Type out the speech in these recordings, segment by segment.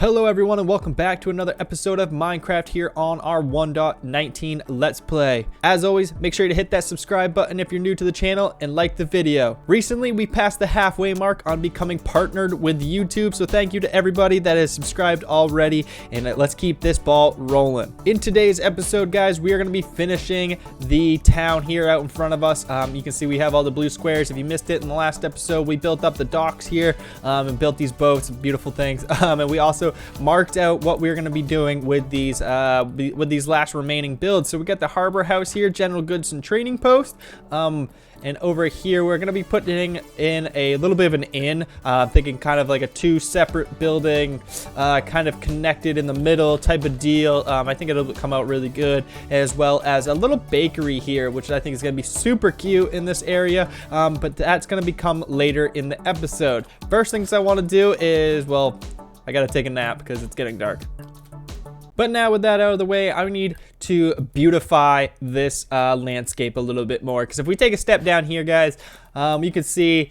Hello everyone and welcome back to another episode of Minecraft here on our 1.19 Let's Play. As always, make sure to hit that subscribe button if you're new to the channel and like the video. Recently, we passed the halfway mark on becoming partnered with YouTube, so thank you to everybody that has subscribed already, and let's keep this ball rolling. In today's episode, guys, we are going to be finishing the town here out in front of us. You can see we have all the blue squares. If you missed it in the last episode, we built up the docks here and built these boats, beautiful things, and we also marked out what we're going to be doing with these last remaining builds. So we got the harbor house here, general goods and trading post, and over here we're going to be putting in a little bit of an inn, thinking kind of like a two separate building, kind of connected in the middle type of deal. I think it'll come out really good, as well as a little bakery here, which I think is going to be super cute in this area, but that's going to become later in the episode. First things I want to do is, well, I gotta take a nap because it's getting dark. But now with that out of the way, I need to beautify this landscape a little bit more. Because if we take a step down here, guys, you can see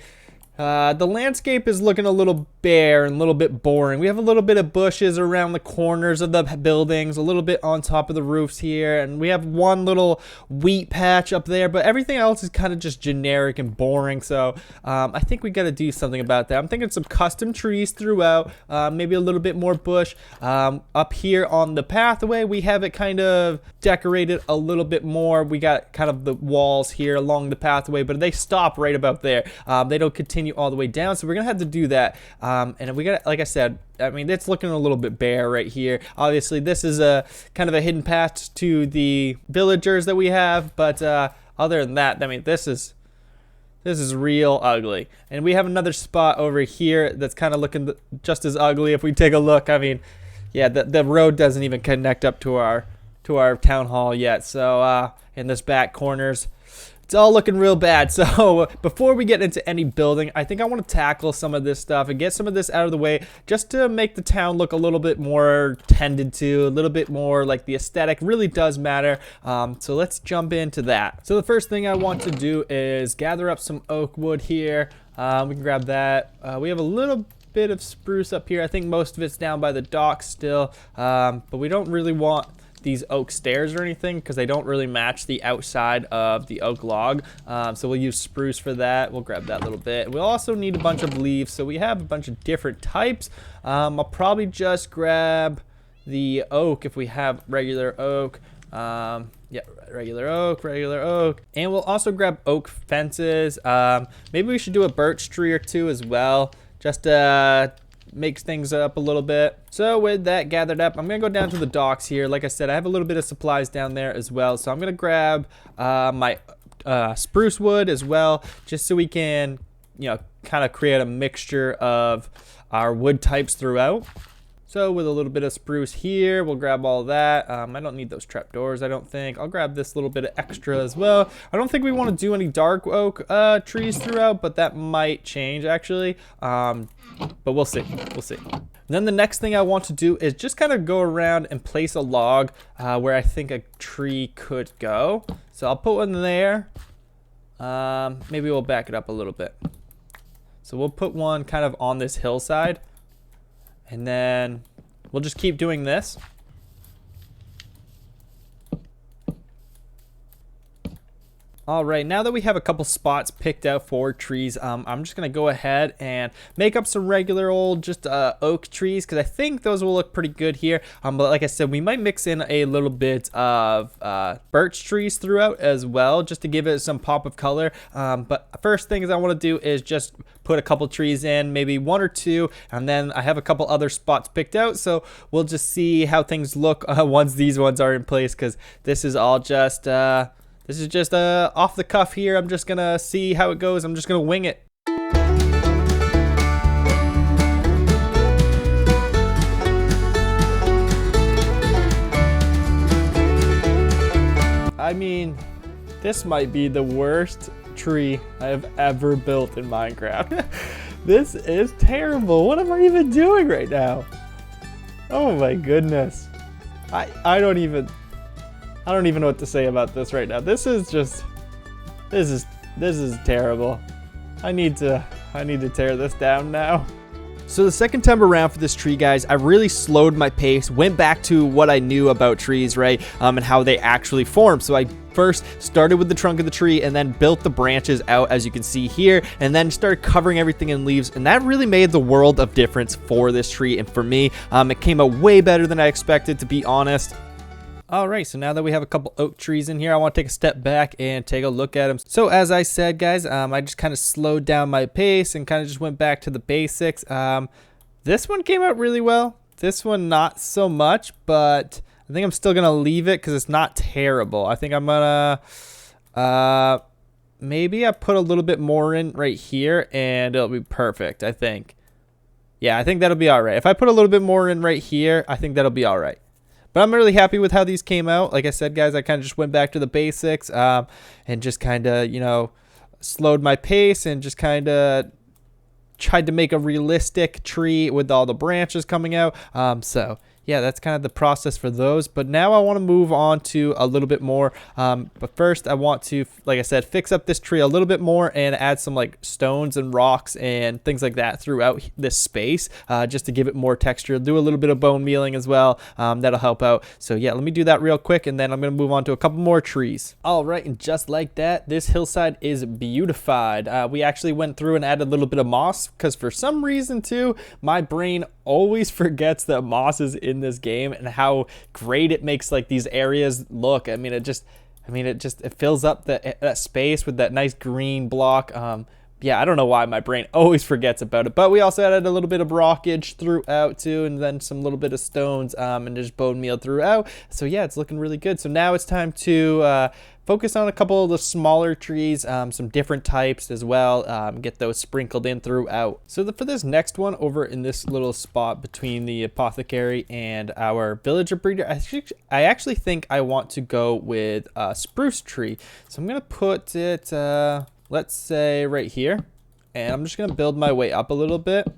the landscape is looking a little bare and a little bit boring. We have a little bit of bushes around the corners of the buildings, a little bit on top of the roofs here, and we have one little wheat patch up there, but everything else is kind of just generic and boring. So I think we got to do something about that. I'm thinking some custom trees throughout, maybe a little bit more bush. Up here on the pathway, we have it kind of decorated a little bit more. We got kind of the walls here along the pathway, but they stop right about there. They don't continue all the way down, so we're gonna have to do that. And we got, like I said, I mean, it's looking a little bit bare right here. Obviously, this is a kind of a hidden path to the villagers that we have, but other than that, I mean, this is real ugly. And we have another spot over here that's kind of looking just as ugly. If we take a look, I mean, yeah, the road doesn't even connect up to our town hall yet. So in this back corners, it's all looking real bad. So before we get into any building, I think I want to tackle some of this stuff and get some of this out of the way, just to make the town look a little bit more tended to, a little bit more like the aesthetic really does matter. So let's jump into that. So the first thing I want to do is gather up some oak wood here. We can grab that. We have a little bit of spruce up here. I think most of it's down by the dock still, but we don't really want these oak stairs or anything because they don't really match the outside of the oak log, so we'll use spruce for that. We'll grab that little bit. We'll also need a bunch of leaves, so we have a bunch of different types. I'll probably just grab the oak if we have regular oak. Yeah, regular oak, and we'll also grab oak fences. Maybe we should do a birch tree or two as well, just makes things up a little bit. So with that gathered up, I'm gonna go down to the docks here. Like I said, I have a little bit of supplies down there as well, so I'm gonna grab my spruce wood as well, just so we can, you know, kind of create a mixture of our wood types throughout. So with a little bit of spruce here, we'll grab all that. I don't need those trapdoors, I don't think. I'll grab this little bit of extra as well. I don't think we want to do any dark oak trees throughout, but that might change actually. But we'll see. We'll see. And then the next thing I want to do is just kind of go around and place a log where I think a tree could go. So I'll put one there. Maybe we'll back it up a little bit. So we'll put one kind of on this hillside. And then we'll just keep doing this. All right, now that we have a couple spots picked out for trees, I'm just gonna go ahead and make up some regular old just oak trees, because I think those will look pretty good here. But like I said, we might mix in a little bit of birch trees throughout as well, just to give it some pop of color. But first things I want to do is just put a couple trees in, maybe one or two, and then I have a couple other spots picked out. So we'll just see how things look once these ones are in place, because this is all just off the cuff here. I'm just gonna see how it goes. I'm just gonna wing it. I mean, this might be the worst tree I have ever built in Minecraft. This is terrible. What am I even doing right now? Oh my goodness. I don't even know what to say about this right now. This is terrible. I need to tear this down now. So the second time around for this tree, guys, I really slowed my pace, went back to what I knew about trees, right, and how they actually form. So I first started with the trunk of the tree and then built the branches out, as you can see here, and then started covering everything in leaves, and that really made the world of difference for this tree and for me. It came out way better than I expected, to be honest. Alright, so now that we have a couple oak trees in here, I want to take a step back and take a look at them. So as I said, guys, I just kind of slowed down my pace and kind of just went back to the basics. This one came out really well. This one not so much, but I think I'm still going to leave it because it's not terrible. I think I'm going to, maybe I put a little bit more in right here and it'll be perfect, I think. Yeah, I think that'll be alright. If I put a little bit more in right here, I think that'll be alright. But I'm really happy with how these came out. Like I said, guys, I kind of just went back to the basics and just kind of, you know, slowed my pace and just kind of tried to make a realistic tree with all the branches coming out. So yeah, that's kind of the process for those. But now I want to move on to a little bit more. But first I want to, like I said, fix up this tree a little bit more and add some like stones and rocks and things like that throughout this space, just to give it more texture. Do a little bit of bone mealing as well. That'll help out. So yeah, let me do that real quick and then I'm going to move on to a couple more trees. All right, and just like that, this hillside is beautified. We actually went through and added a little bit of moss because for some reason too, my brain always forgets that moss is in this game and how great it makes like these areas look. It fills up that space with that nice green block. Yeah, I don't know why my brain always forgets about it, but we also added a little bit of rockage throughout too, and then some little bit of stones and just bone meal throughout. So yeah, it's looking really good. So now it's time to focus on a couple of the smaller trees, some different types as well, get those sprinkled in throughout. So for this next one over in this little spot between the apothecary and our villager breeder, I actually think I want to go with a spruce tree. So I'm gonna put it, let's say right here, and I'm just gonna build my way up a little bit.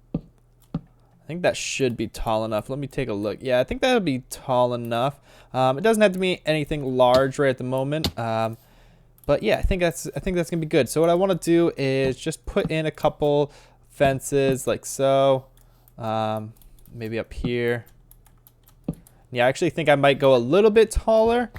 I think that should be tall enough. Let me take a look. Yeah, I think that'll be tall enough. It doesn't have to be anything large right at the moment. But yeah, I think that's gonna be good. So what I want to do is just put in a couple fences like so. Maybe up here. Yeah, I actually think I might go a little bit taller.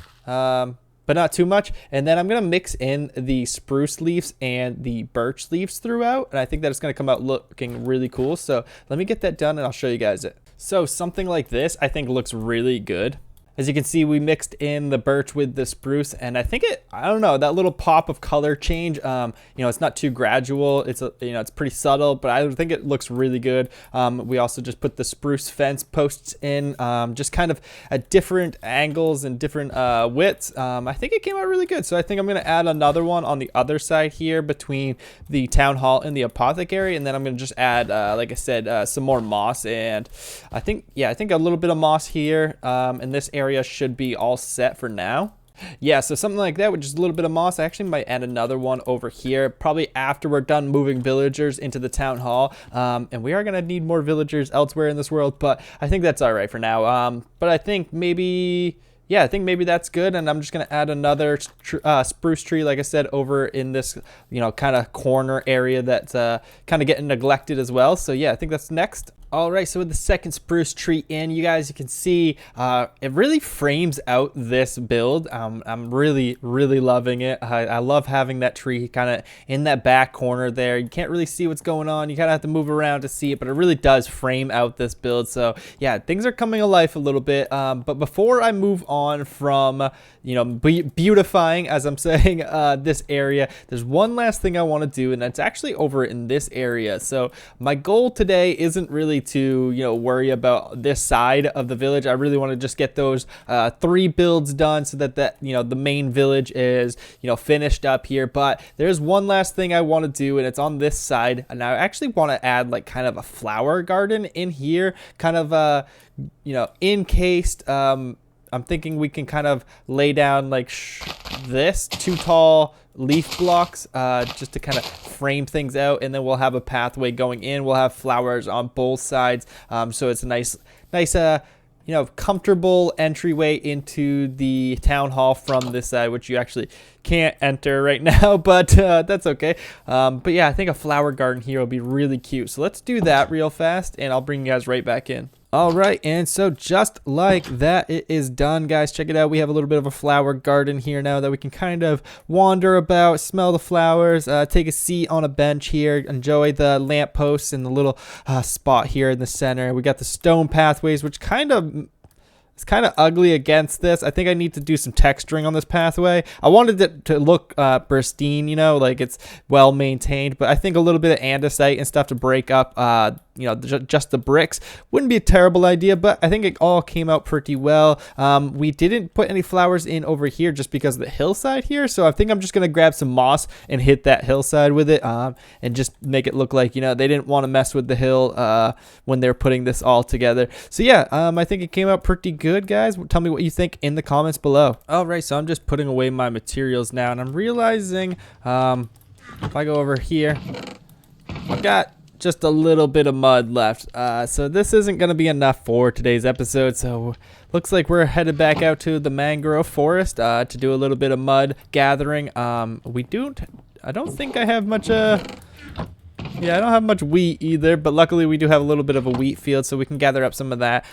But not too much. And then I'm going to mix in the spruce leaves and the birch leaves throughout. And I think that it's going to come out looking really cool. So let me get that done and I'll show you guys it. So something like this I think looks really good. As you can see, we mixed in the birch with the spruce, and I think I don't know, that little pop of color change, you know, it's not too gradual. It's, you know, it's pretty subtle, but I think it looks really good. We also just put the spruce fence posts in, just kind of at different angles and different widths. I think it came out really good. So I think I'm going to add another one on the other side here between the town hall and the apothecary, and then I'm going to just add, like I said, some more moss, and I think a little bit of moss here, in this area should be all set for now. Yeah, so something like that with just a little bit of moss. I actually might add another one over here probably after we're done moving villagers into the town hall, and we are gonna need more villagers elsewhere in this world, but I think that's all right for now. But I think maybe, yeah, I think maybe that's good, and I'm just gonna add another spruce tree, like I said, over in this, you know, kind of corner area that's kind of getting neglected as well. So yeah, I think that's next. All right, so with the second spruce tree in, you can see it really frames out this build. I'm really loving it. I love having that tree kind of in that back corner there. You can't really see what's going on. You kind of have to move around to see it, but it really does frame out this build. So yeah, things are coming to life a little bit. But before I move on from, you know, beautifying, as I'm saying, this area, there's one last thing I want to do, and that's actually over in this area. So my goal today isn't really to, you know, worry about this side of the village. I really want to just get those 3 builds done so that you know, the main village is, you know, finished up here. But there's one last thing I want to do, and it's on this side, and I actually want to add like kind of a flower garden in here, kind of you know, encased. I'm thinking we can kind of lay down like this 2 tall leaf blocks, just to kind of frame things out, and then we'll have a pathway going in. We'll have flowers on both sides, so it's a nice comfortable entryway into the town hall from this side, which you actually can't enter right now, but that's okay. But yeah, I think a flower garden here will be really cute. So let's do that real fast, and I'll bring you guys right back in. All right, and so just like that, it is done, guys. Check it out. We have a little bit of a flower garden here now that we can kind of wander about, smell the flowers, take a seat on a bench here, enjoy the lampposts and the little spot here in the center. We got the stone pathways, which it's kind of ugly against this. I think I need to do some texturing on this pathway. I wanted it to look pristine, like it's well maintained, but I think a little bit of andesite and stuff to break up, just the bricks wouldn't be a terrible idea, but I think it all came out pretty well. We didn't put any flowers in over here just because of the hillside here, so I think I'm just going to grab some moss and hit that hillside with it, and just make it look like, they didn't want to mess with the hill when they're putting this all together. So yeah, I think it came out pretty good, guys. Tell me what you think in the comments below. All right, so I'm just putting away my materials now, and I'm realizing if I go over here, I've got just a little bit of mud left, so this isn't going to be enough for today's episode. So looks like we're headed back out to the mangrove forest to do a little bit of mud gathering. I don't think I have much I don't have much wheat either, but luckily we do have a little bit of a wheat field, so we can gather up some of that,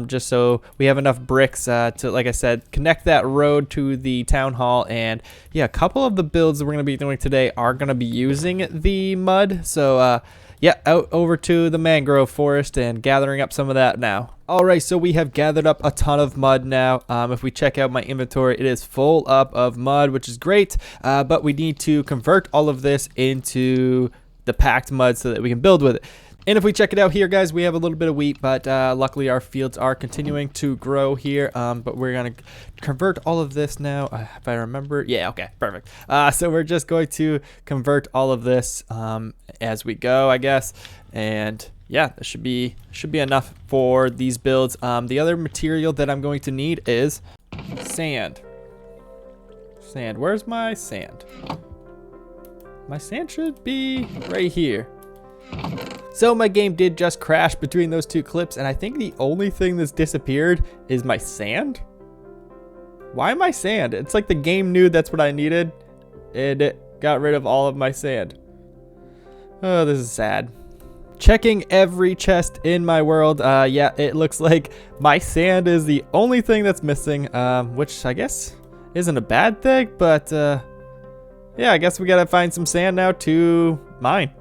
just so we have enough bricks to, like I said, connect that road to the town hall. And yeah, a couple of the builds that we're going to be doing today are going to be using the mud, so yeah, out over to the mangrove forest and gathering up some of that now. Alright, so we have gathered up a ton of mud now. If we check out my inventory, it is full up of mud, which is great, but we need to convert all of this into the packed mud so that we can build with it. And if we check it out here, guys, we have a little bit of wheat, but luckily our fields are continuing to grow here. But we're going to convert all of this now, if I remember. Yeah, okay, perfect. So we're just going to convert all of this as we go, I guess. And yeah, that should be enough for these builds. The other material that I'm going to need is sand. Sand, where's my sand? My sand should be right here. So my game did just crash between those two clips, and I think the only thing that's disappeared is my sand. Why my sand? It's like the game knew that's what I needed, and it got rid of all of my sand. Oh, this is sad. Checking every chest in my world, yeah, it looks like my sand is the only thing that's missing, which I guess isn't a bad thing, but yeah, I guess we gotta find some sand now to mine.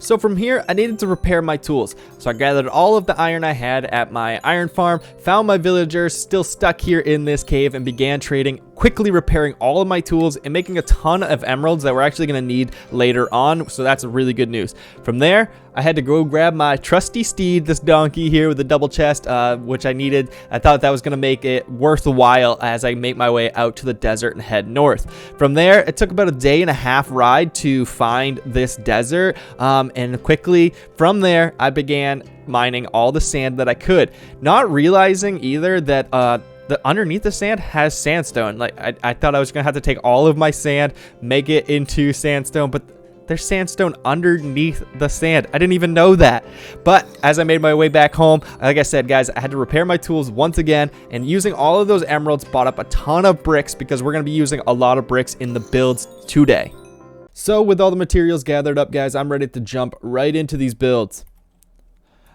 So from here, I needed to repair my tools. So I gathered all of the iron I had at my iron farm, found my villagers still stuck here in this cave, and began trading, quickly repairing all of my tools and making a ton of emeralds that we're actually going to need later on. So that's really good news. From there, I had to go grab my trusty steed, this donkey here with the double chest, which I needed. I thought that was going to make it worthwhile as I make my way out to the desert and head north. From there, it took about a day and a half ride to find this desert, and quickly from there, I began mining all the sand that I could, not realizing either that underneath the sand has sandstone. Like I thought I was gonna have to take all of my sand, make it into sandstone, but there's sandstone underneath the sand. I didn't even know that. But as I made my way back home, like I said, guys, I had to repair my tools once again, and using all of those emeralds, bought up a ton of bricks because we're gonna be using a lot of bricks in the builds today. So with all the materials gathered up, guys, I'm ready to jump right into these builds.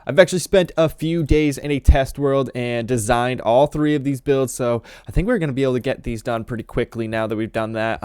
I've actually spent a few days in a test world and designed all three of these builds, so I think we're going to be able to get these done pretty quickly now that we've done that.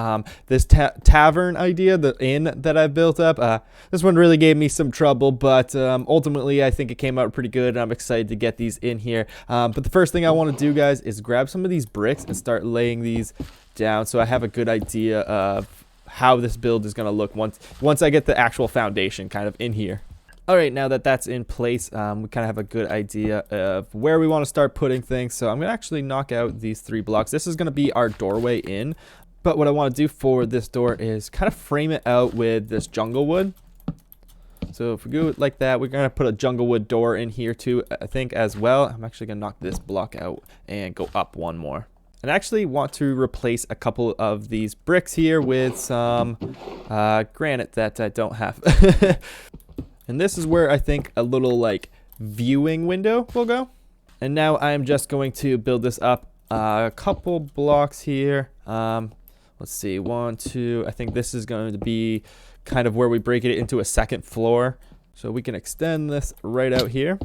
This tavern idea, the inn that I built up, this one really gave me some trouble, but ultimately I think it came out pretty good, and I'm excited to get these in here. But the first thing I want to do, guys, is grab some of these bricks and start laying these down so I have a good idea of how this build is going to look once I get the actual foundation kind of in here. All right, now that that's in place, we kind of have a good idea of where we want to start putting things. So I'm going to actually knock out these 3 blocks. This is going to be our doorway in. But what I want to do for this door is kind of frame it out with this jungle wood. So if we go like that, we're going to put a jungle wood door in here too, I think, as well. I'm actually going to knock this block out and go up one more. And I actually want to replace a couple of these bricks here with some granite that I don't have. And this is where I think a little like viewing window will go. And now I am just going to build this up a couple blocks here. Let's see, 1, 2. I think this is going to be kind of where we break it into a second floor. So we can extend this right out here.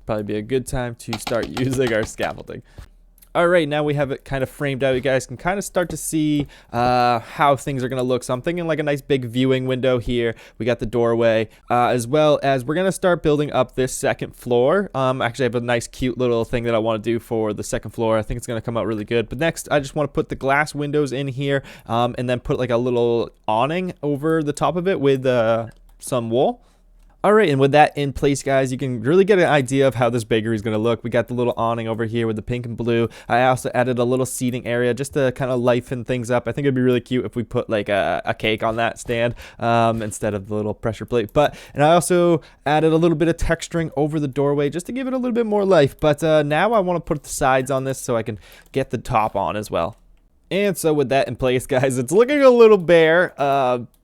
Probably be a good time to start using our scaffolding. All right, now we have it kind of framed out. You guys can kind of start to see how things are going to look. So I'm thinking like a nice big viewing window here. We got the doorway, as well as we're going to start building up this second floor. Actually, I have a nice cute little thing that I want to do for the second floor. I think it's going to come out really good. But next, I just want to put the glass windows in here, and then put like a little awning over the top of it with some wool. All right, and with that in place, guys, you can really get an idea of how this bakery is going to look. We got the little awning over here with the pink and blue. I also added a little seating area just to kind of liven things up. I think it'd be really cute if we put like a cake on that stand instead of the little pressure plate. And I also added a little bit of texturing over the doorway just to give it a little bit more life. But now I want to put the sides on this so I can get the top on as well. And so with that in place, guys, it's looking a little bare,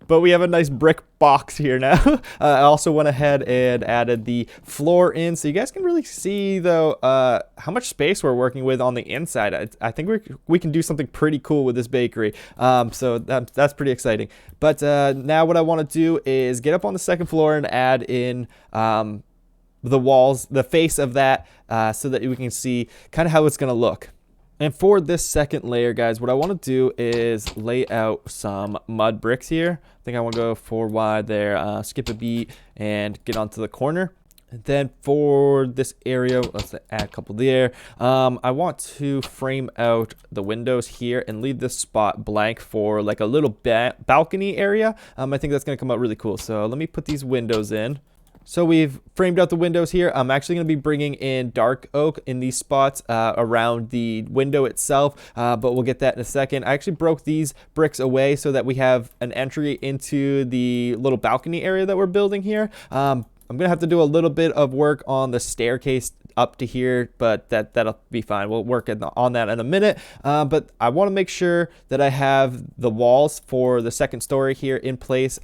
but we have a nice brick box here now. I also went ahead and added the floor in so you guys can really see, though, how much space we're working with on the inside. I think we can do something pretty cool with this bakery. So that's pretty exciting. But now what I want to do is get up on the second floor and add in the walls, the face of that, so that we can see kind of how it's going to look. And for this second layer, guys, what I want to do is lay out some mud bricks here. I think I want to go 4 wide there, skip a beat, and get onto the corner. And then for this area, let's add a couple there. I want to frame out the windows here and leave this spot blank for like a little balcony area. I think that's going to come out really cool. So let me put these windows in. So we've framed out the windows here. I'm actually going to be bringing in dark oak in these spots around the window itself, but we'll get that in a second. I actually broke these bricks away so that we have an entry into the little balcony area that we're building here. I'm going to have to do a little bit of work on the staircase up to here, but that'll be fine. We'll work on that in a minute. But I want to make sure that I have the walls for the second story here in place.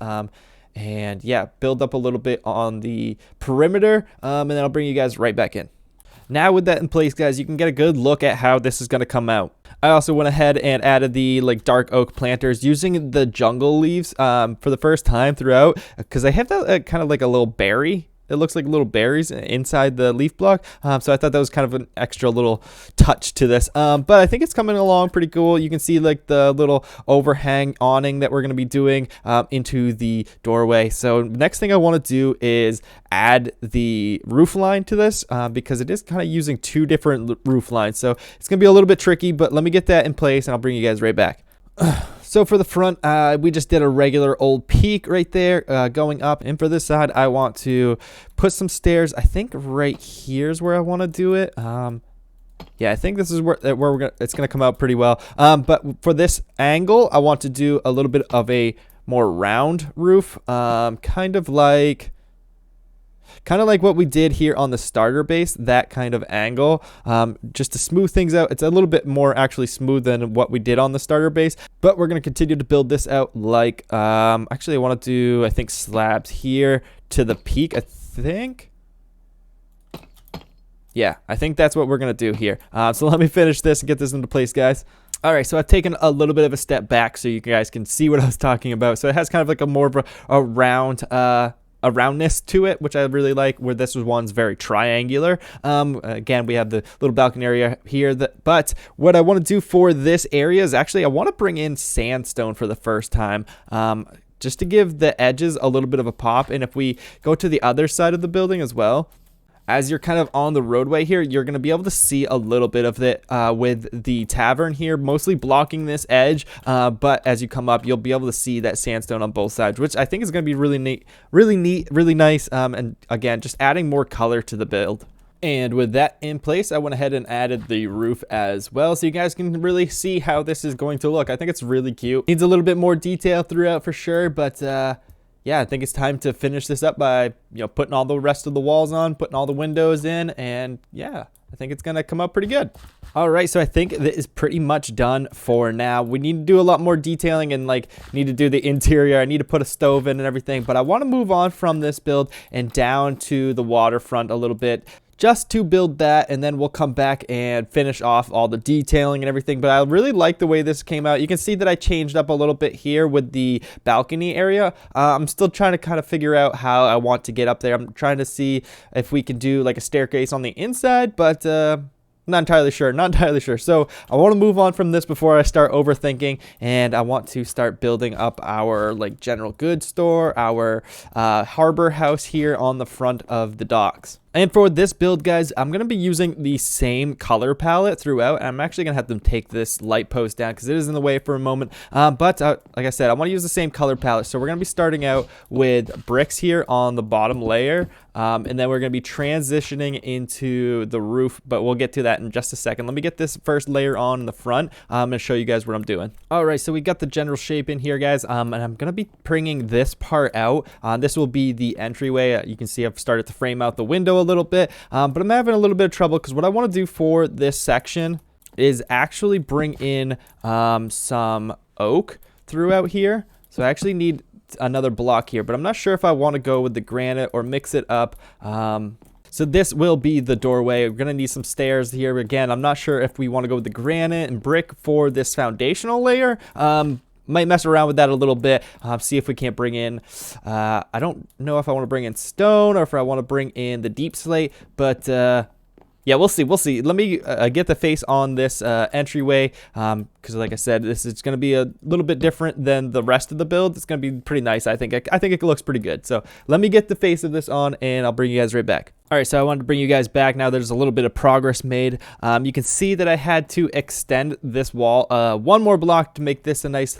And yeah, build up a little bit on the perimeter, and then I'll bring you guys right back in. Now with that in place, guys, you can get a good look at how this is going to come out. I also went ahead and added the like dark oak planters using the jungle leaves for the first time throughout, because I have that kind of like a little berry. It looks like little berries inside the leaf block. So I thought that was kind of an extra little touch to this. But I think it's coming along pretty cool. You can see like the little overhang awning that we're going to be doing into the doorway. So next thing I want to do is add the roof line to this because it is kind of using 2 different roof lines. So it's going to be a little bit tricky, but let me get that in place and I'll bring you guys right back. So for the front, we just did a regular old peak right there going up. And for this side, I want to put some stairs. I think right here is where I want to do it. Yeah, I think this is where it's going to come out pretty well. But for this angle, I want to do a little bit of a more round roof, kind of like what we did here on the starter base, that kind of angle, just to smooth things out. It's a little bit more actually smooth than what we did on the starter base, but we're going to continue to build this out like, actually I want to do, I think, slabs here to the peak, I think. Yeah, I think that's what we're going to do here. So let me finish this and get this into place, guys. All right, so I've taken a little bit of a step back so you guys can see what I was talking about. So it has kind of like a more of a round, a roundness to it, which I really like, where this one's very triangular. Again, we have the little balcony area here. But what I want to do for this area is actually I want to bring in sandstone for the first time, just to give the edges a little bit of a pop. And if we go to the other side of the building as well, as you're kind of on the roadway here, you're going to be able to see a little bit of it with the tavern here, mostly blocking this edge. But as you come up, you'll be able to see that sandstone on both sides, which I think is going to be really neat, really nice. And again, just adding more color to the build. And with that in place, I went ahead and added the roof as well, so you guys can really see how this is going to look. I think it's really cute. Needs a little bit more detail throughout for sure, but yeah, I think it's time to finish this up by, putting all the rest of the walls on, putting all the windows in, and yeah, I think it's gonna come out pretty good. All right, so I think that is pretty much done for now. We need to do a lot more detailing and like need to do the interior. I need to put a stove in and everything, but I want to move on from this build and down to the waterfront a little bit, just to build that, and then we'll come back and finish off all the detailing and everything. But I really like the way this came out. You can see that I changed up a little bit here with the balcony area. I'm still trying to kind of figure out how I want to get up there. I'm trying to see if we can do like a staircase on the inside, but not entirely sure. So I want to move on from this before I start overthinking, and I want to start building up our like general goods store, our harbor house here on the front of the docks. And for this build, guys, I'm going to be using the same color palette throughout. I'm actually going to have them take this light post down because it is in the way for a moment. But like I said, I want to use the same color palette. So we're going to be starting out with bricks here on the bottom layer. And then we're going to be transitioning into the roof, but we'll get to that in just a second. Let me get this first layer on in the front. I'm going to show you guys what I'm doing. All right, so we got the general shape in here, guys. And I'm going to be bringing this part out. This will be the entryway. You can see I've started to frame out the window a little bit, but I'm having a little bit of trouble because what I want to do for this section is actually bring in some oak throughout here. So I actually need another block here, but I'm not sure if I want to go with the granite or mix it up. So this will be the doorway. We're going to need some stairs here. Again, I'm not sure if we want to go with the granite and brick for this foundational layer. Might mess around with that a little bit, see if we can't bring in, I don't know if I want to bring in stone or if I want to bring in the deep slate, but yeah, we'll see. Let me get the face on this entryway, because like I said, this is going to be a little bit different than the rest of the build. It's going to be pretty nice, I think. I think it looks pretty good. So let me get the face of this on, and I'll bring you guys right back. All right, so I wanted to bring you guys back now. There's a little bit of progress made. You can see that I had to extend this wall one more block to make this a nice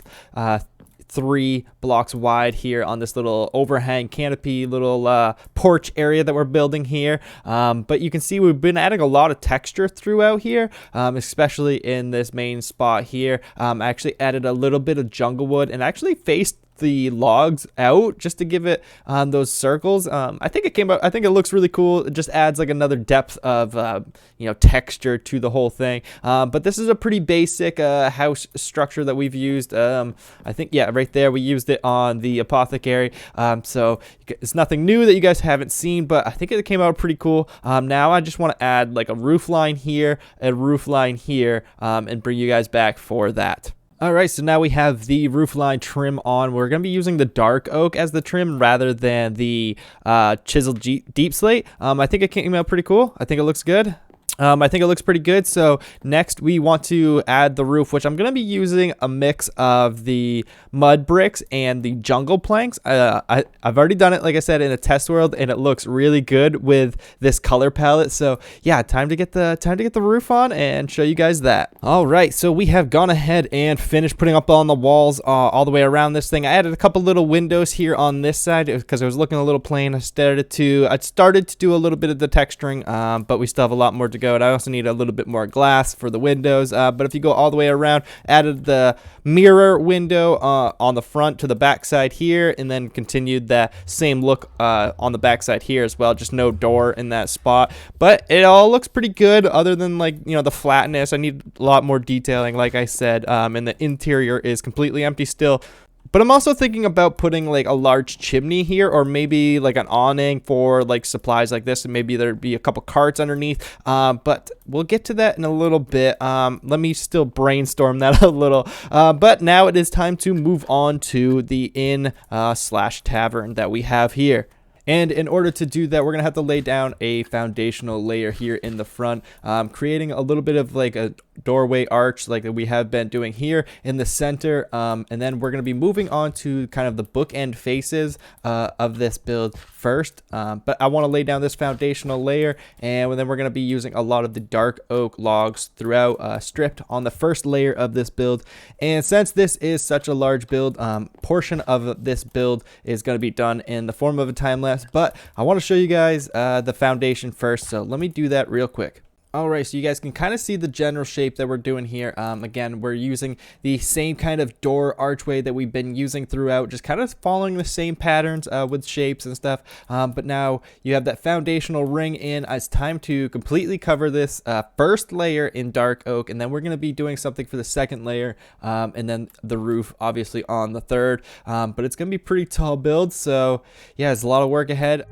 3 blocks wide here on this little overhang canopy little porch area that we're building here. But you can see we've been adding a lot of texture throughout here, especially in this main spot here. I actually added a little bit of jungle wood and actually faced the logs out just to give it those circles. I think it came out, I think it looks really cool. It just adds like another depth of texture to the whole thing. But this is a pretty basic house structure that we've used. I think, yeah, right there we used it on the apothecary. So it's nothing new that you guys haven't seen, but I think it came out pretty cool. Now I just want to add like a roof line here, a roof line here, and bring you guys back for that. All right, so now we have the roofline trim on. We're going to be using the dark oak as the trim rather than the chiseled deep slate. I think it came out pretty cool. I think it looks good. I think it looks pretty good. So next we want to add the roof, which I'm going to be using a mix of the mud bricks and the jungle planks. I've already done it, like I said, in a test world, and it looks really good with this color palette. So yeah, time to get the roof on and show you guys that. All right, so we have gone ahead and finished putting up on the walls all the way around this thing. I added a couple little windows here on this side because I was looking a little plain. I started to do a little bit of the texturing, but we still have a lot more to go. And I also need a little bit more glass for the windows, but if you go all the way around, added the mirror window on the front to the back side here, and then continued that same look on the back side here as well, just no door in that spot. But it all looks pretty good other than like the flatness. I need a lot more detailing, like I said, and the interior is completely empty still. But I'm also thinking about putting like a large chimney here, or maybe like an awning for like supplies like this, and maybe there'd be a couple carts underneath. But we'll get to that in a little bit. Let me still brainstorm that a little. But now it is time to move on to the inn slash tavern that we have here. And in order to do that, we're going to have to lay down a foundational layer here in the front, creating a little bit of like a doorway arch like we have been doing here in the center. And then we're going to be moving on to kind of the bookend faces of this build first. But I want to lay down this foundational layer, and then we're going to be using a lot of the dark oak logs throughout, stripped on the first layer of this build. And since this is such a large build, portion of this build is going to be done in the form of a time lapse. But I want to show you guys the foundation first, so let me do that real quick. Alright, so you guys can kind of see the general shape that we're doing here. Again, we're using the same kind of door archway that we've been using throughout, just kind of following the same patterns with shapes and stuff. But now you have that foundational ring in. It's time to completely cover this first layer in dark oak, and then we're going to be doing something for the second layer, and then the roof obviously on the third. But it's going to be pretty tall build, so yeah, there's a lot of work ahead.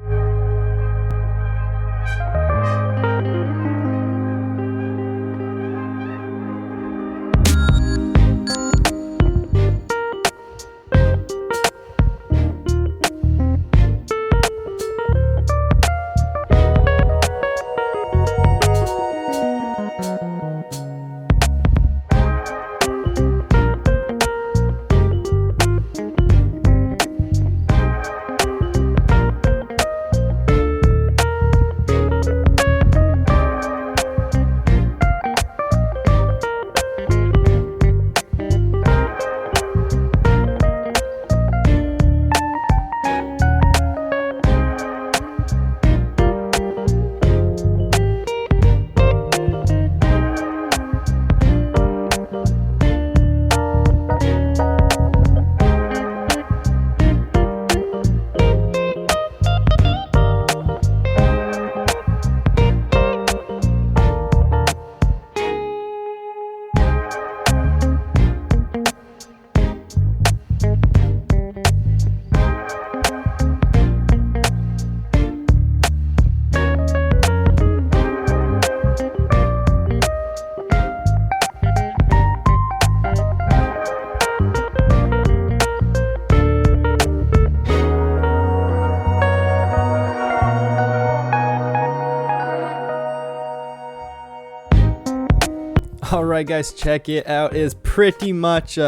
Alright guys, check it out. It is pretty much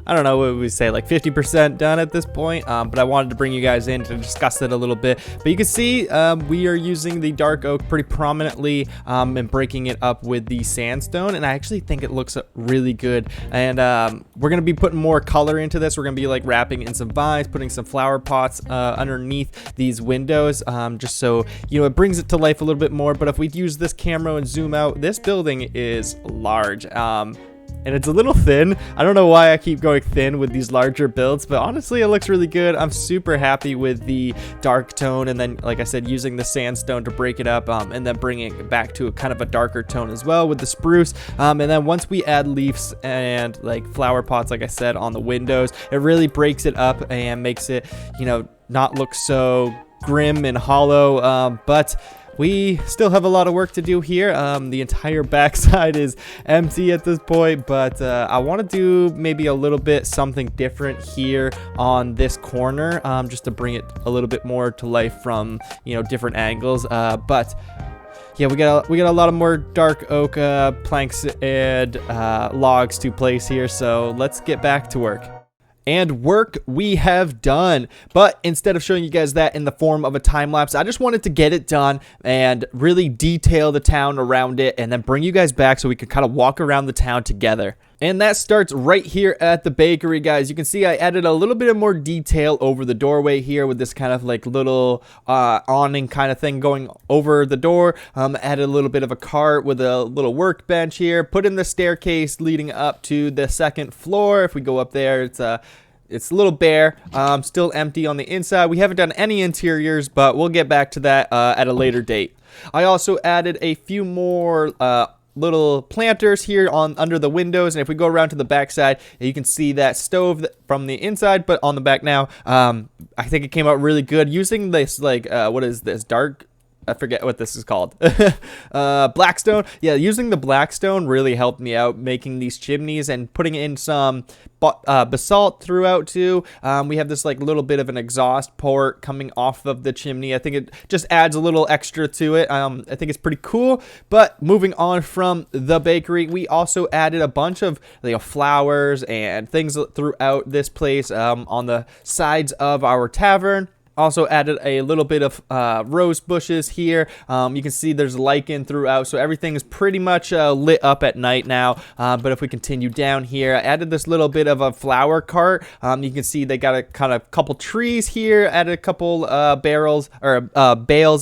I don't know what we say, like 50% done at this point, but I wanted to bring you guys in to discuss it a little bit. But you can see we are using the dark oak pretty prominently and breaking it up with the sandstone, and I actually think it looks really good. And we're gonna be putting more color into this. We're gonna be like wrapping in some vines, putting some flower pots underneath these windows, just so you know it brings it to life a little bit more. But if we use this camera and zoom out, this building is large. And it's a little thin. I don't know why I keep going thin with these larger builds, but honestly, it looks really good. I'm super happy with the dark tone, and then, like I said, using the sandstone to break it up, and then bringing it back to a kind of a darker tone as well with the spruce. And then once we add leaves and like flower pots, like I said, on the windows, it really breaks it up and makes it, you know, not look so grim and hollow. But we still have a lot of work to do here. The entire backside is empty at this point, but I want to do maybe a little bit something different here on this corner, just to bring it a little bit more to life from, you know, different angles. But yeah, we got a lot of more dark oak planks and logs to place here, so let's get back to work. And work we have done. But instead of showing you guys that in the form of a time lapse, I just wanted to get it done and really detail the town around it, and then bring you guys back so we could kind of walk around the town together. And that starts right here at the bakery, guys. You can see I added a little bit of more detail over the doorway here with this kind of like little awning kind of thing going over the door. Added a little bit of a cart with a little workbench here. Put in the staircase leading up to the second floor. If we go up there, it's a little bare, still empty on the inside. We haven't done any interiors, but we'll get back to that at a later date. I also added a few more little planters here under the windows, and if we go around to the back side, you can see that stove from the inside, but on the back now. I think it came out really good using this, like, what is this, dark, I forget what this is called. Blackstone. Yeah, using the Blackstone really helped me out making these chimneys, and putting in some basalt throughout too. We have this like little bit of an exhaust port coming off of the chimney. I think it just adds a little extra to it. I think it's pretty cool. But moving on from the bakery, we also added a bunch of, you know, flowers and things throughout this place, on the sides of our tavern. Also added a little bit of rose bushes here. You can see there's lichen throughout, so everything is pretty much lit up at night now. But if we continue down here, I added this little bit of a flower cart. You can see they got a kind of couple trees here, added a couple bales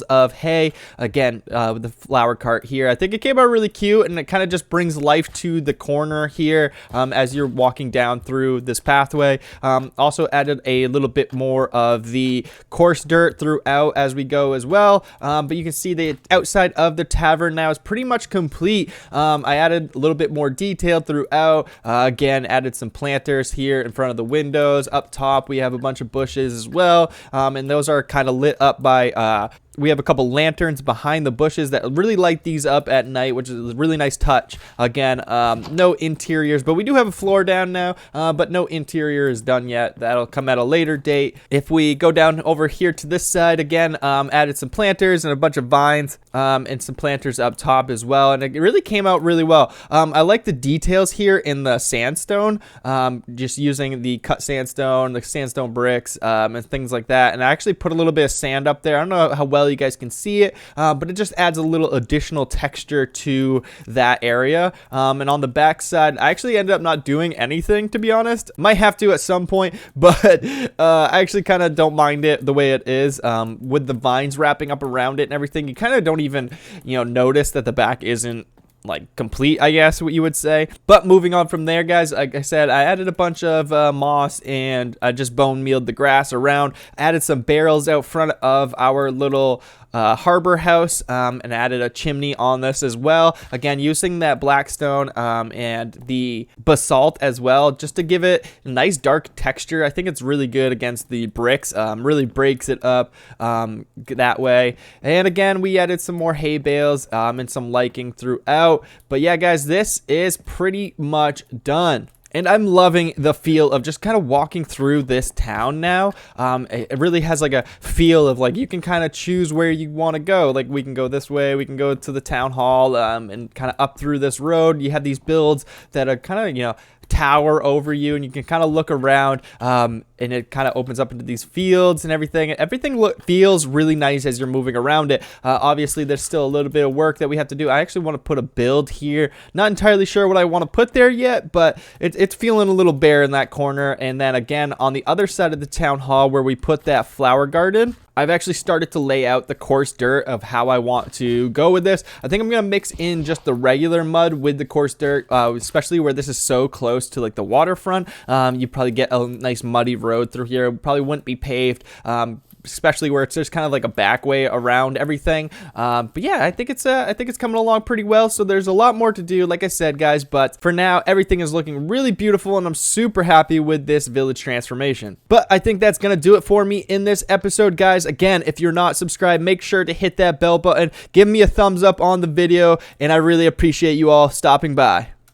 of hay, again with the flower cart here. I think it came out really cute, and it kind of just brings life to the corner here as you're walking down through this pathway. Also added a little bit more of the coarse dirt throughout as we go as well. But you can see the outside of the tavern now is pretty much complete. I added a little bit more detail throughout. Again, added some planters here in front of the windows. Up top we have a bunch of bushes as well, and those are kind of lit up by we have a couple lanterns behind the bushes that really light these up at night, which is a really nice touch. Again, no interiors, but we do have a floor down now, but no interior is done yet. That'll come at a later date. If we go down over here to this side, again, added some planters and a bunch of vines, and some planters up top as well, and it really came out really well. I like the details here in the sandstone, just using the cut sandstone, the sandstone bricks, and things like that. And I actually put a little bit of sand up there. I don't know how well you guys can see it, but it just adds a little additional texture to that area. And on the back side, I actually ended up not doing anything, to be honest. Might have to at some point, but I actually kind of don't mind it the way it is, with the vines wrapping up around it and everything. You kind of don't even, notice that the back isn't like complete, I guess what you would say. But moving on from there, guys, like I said, I added a bunch of moss, and I just bone mealed the grass around. Added some barrels out front of our little harbor house, and added a chimney on this as well, again using that blackstone and the basalt as well, just to give it a nice dark texture. I think it's really good against the bricks, really breaks it up that way. And again, we added some more hay bales and some lichen throughout. But yeah, guys, this is pretty much done. And I'm loving the feel of just kind of walking through this town now. It really has like a feel of like you can kind of choose where you want to go. Like we can go this way, we can go to the town hall, and kind of up through this road. You have these builds that are kind of, tower over you, and you can kind of look around, and it kind of opens up into these fields and everything. Feels really nice as you're moving around it. Obviously there's still a little bit of work that we have to do. I actually want to put a build here, not entirely sure what I want to put there yet, but it's feeling a little bare in that corner. And then again, on the other side of the town hall where we put that flower garden, I've actually started to lay out the coarse dirt of how I want to go with this. I think I'm going to mix in just the regular mud with the coarse dirt, especially where this is so close to like the waterfront. You probably get a nice muddy road through here. It probably wouldn't be paved, especially where it's just kind of like a back way around everything. But yeah, I think it's coming along pretty well. So there's a lot more to do, like I said, guys. But for now, everything is looking really beautiful, and I'm super happy with this village transformation. But I think that's gonna do it for me in this episode, guys. Again, if you're not subscribed, make sure to hit that bell button, give me a thumbs up on the video, and I really appreciate you all stopping by.